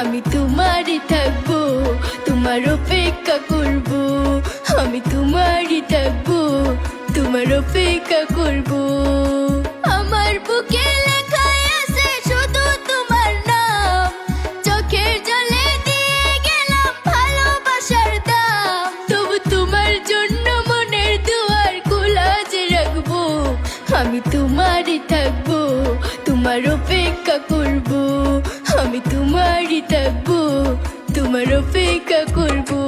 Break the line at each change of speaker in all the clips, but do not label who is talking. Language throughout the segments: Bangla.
আমি তোমারই থাকবো, তোমার অপেক্ষা করবো। আমি তোমারই থাকবো, তোমার অপেক্ষা করবো। আমার বুকে লেখা আছে শুধু তোমার নাম, চোখের জলে দিয়ে গেলাম ভালোবাসার দাম। তবু তোমার জন্য মনের দুয়ার খোলা যে রাখবো। আমি তোমারই থাকবো, তোমার অপেক্ষা করবো। আমি তোমারই থাকবো, তোমার অপেক্ষা করবো।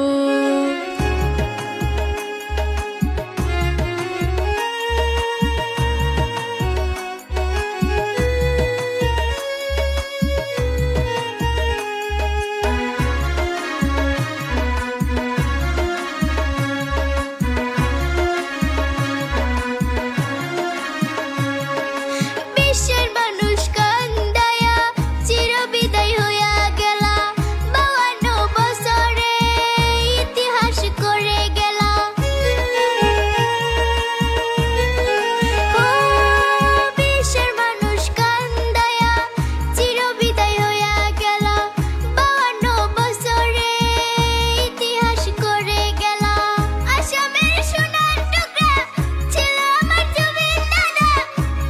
বিশ্বের মানুষ কান্দায়া চিরবিদায় হইয়া গেলা, 52 বছরে ইতিহাস করে গেলা। ও বিশ্বের মানুষ কান্দায়া চিরবিদায় হইয়া গেলা, 52 বছরে ইতিহাস করে গেলা। আসামের সোনার টুকরা ছিল আমার জমির দাদা,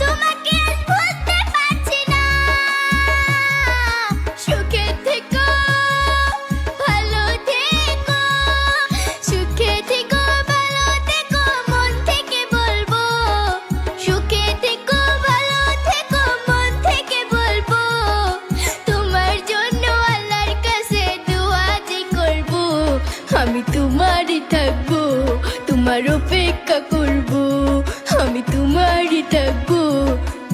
তোমাকে আজ ভুলতে পারছি না। সুখে থেকো, ভালো থেকো, সুখে থেকো, ভালো থেকো, মন থেকে বলবো। সুখে থেকো, ভালো থেকো, মন থেকে বলবো। তোমার জন্য আল্লাহর কাছে দোয়া যে করবো। আমি তোমারই থাকবো, তোমার অপেক্ষা করবো।